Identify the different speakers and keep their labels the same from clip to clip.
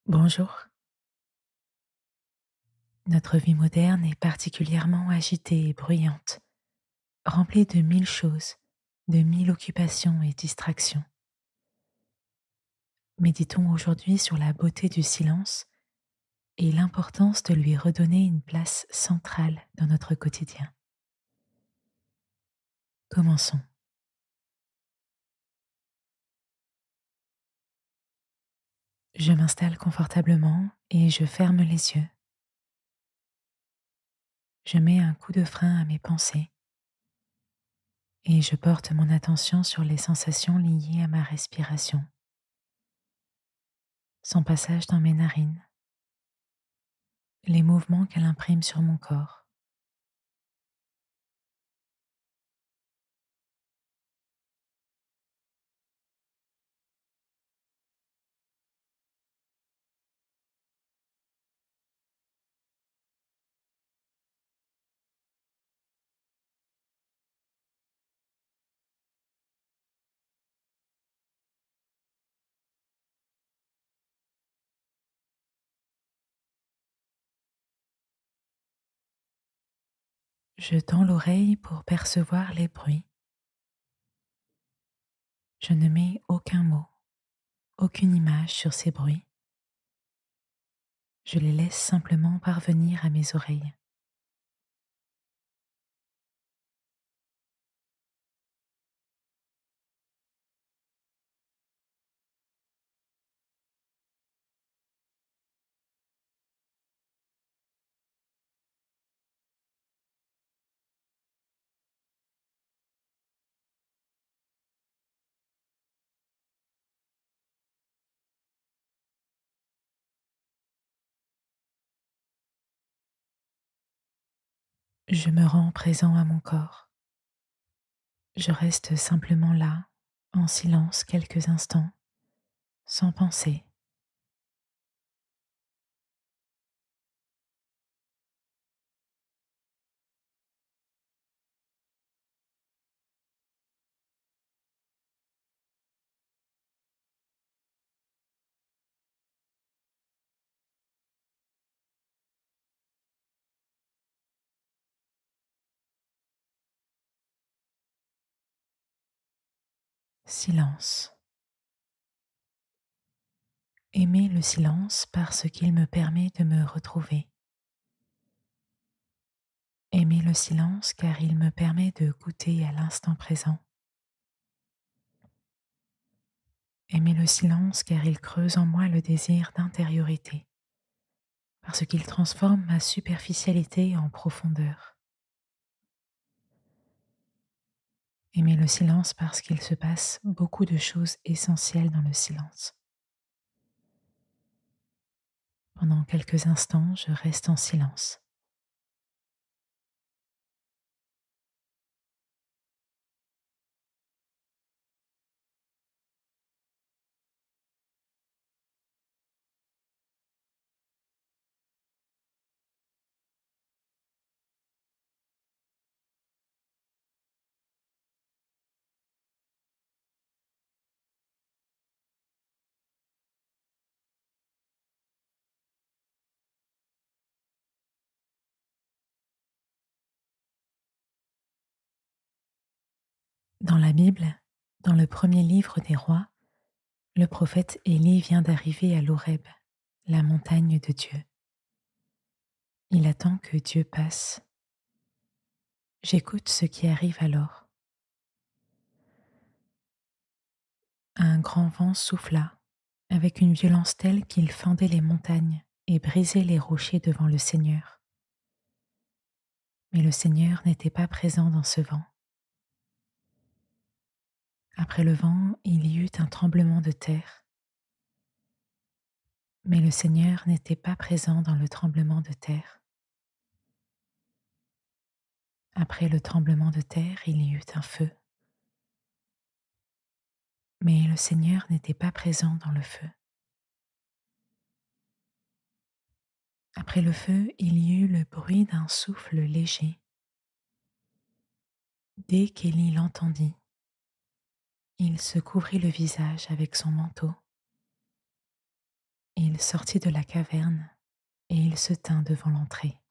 Speaker 1: Bonjour. Notre vie moderne est particulièrement agitée et bruyante, remplie de mille choses, de mille occupations et distractions. Méditons aujourd'hui sur la beauté du silence et l'importance de lui redonner une place centrale dans notre quotidien. Commençons. Je m'installe confortablement et je ferme les yeux. Je mets un coup de frein à mes pensées et je porte mon attention sur les sensations liées à ma respiration, son passage dans mes narines, les mouvements qu'elle imprime sur mon corps. Je tends l'oreille pour percevoir les bruits. Je ne mets aucun mot, aucune image sur ces bruits. Je les laisse simplement parvenir à mes oreilles. Je me rends présent à mon corps. Je reste simplement là, en silence quelques instants, sans penser. Silence. Aimer le silence parce qu'il me permet de me retrouver. Aimer le silence car il me permet de goûter à l'instant présent. Aimer le silence car il creuse en moi le désir d'intériorité, parce qu'il transforme ma superficialité en profondeur. Aimer le silence parce qu'il se passe beaucoup de choses essentielles dans le silence. Pendant quelques instants, je reste en silence. Dans la Bible, dans le premier livre des rois, le prophète Élie vient d'arriver à l'Horeb, la montagne de Dieu. Il attend que Dieu passe. J'écoute ce qui arrive alors. Un grand vent souffla, avec une violence telle qu'il fendait les montagnes et brisait les rochers devant le Seigneur. Mais le Seigneur n'était pas présent dans ce vent. Après le vent, il y eut un tremblement de terre. Mais le Seigneur n'était pas présent dans le tremblement de terre. Après le tremblement de terre, il y eut un feu. Mais le Seigneur n'était pas présent dans le feu. Après le feu, il y eut le bruit d'un souffle léger. Dès qu'Élie l'entendit, il se couvrit le visage avec son manteau. Il sortit de la caverne et il se tint devant l'entrée.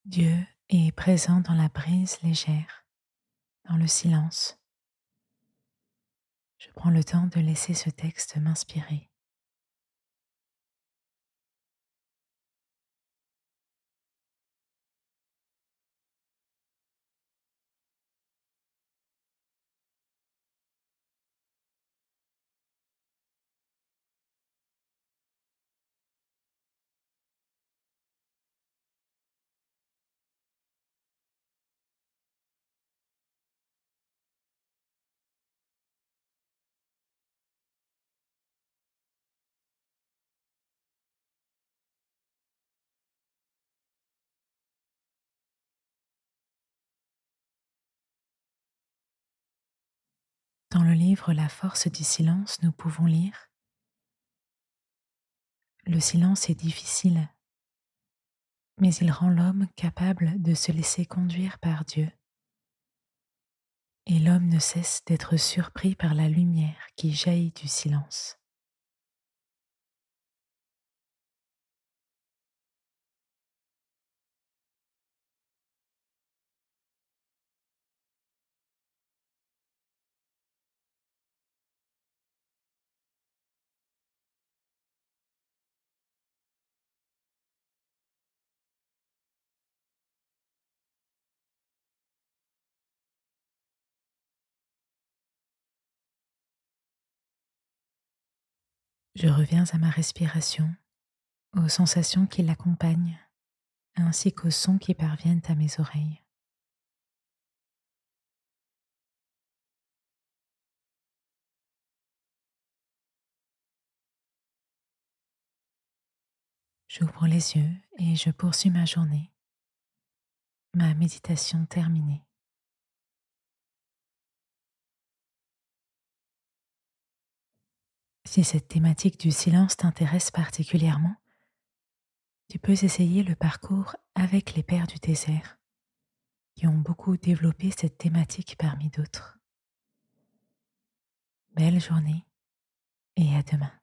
Speaker 1: Dieu est présent dans la brise légère, dans le silence. Je prends le temps de laisser ce texte m'inspirer. Dans le livre La force du silence, nous pouvons lire: le silence est difficile, mais il rend l'homme capable de se laisser conduire par Dieu. Et l'homme ne cesse d'être surpris par la lumière qui jaillit du silence. Je reviens à ma respiration, aux sensations qui l'accompagnent, ainsi qu'aux sons qui parviennent à mes oreilles. J'ouvre les yeux et je poursuis ma journée, ma méditation terminée. Si cette thématique du silence t'intéresse particulièrement, tu peux essayer le parcours avec les Pères du désert, qui ont beaucoup développé cette thématique parmi d'autres. Belle journée et à demain.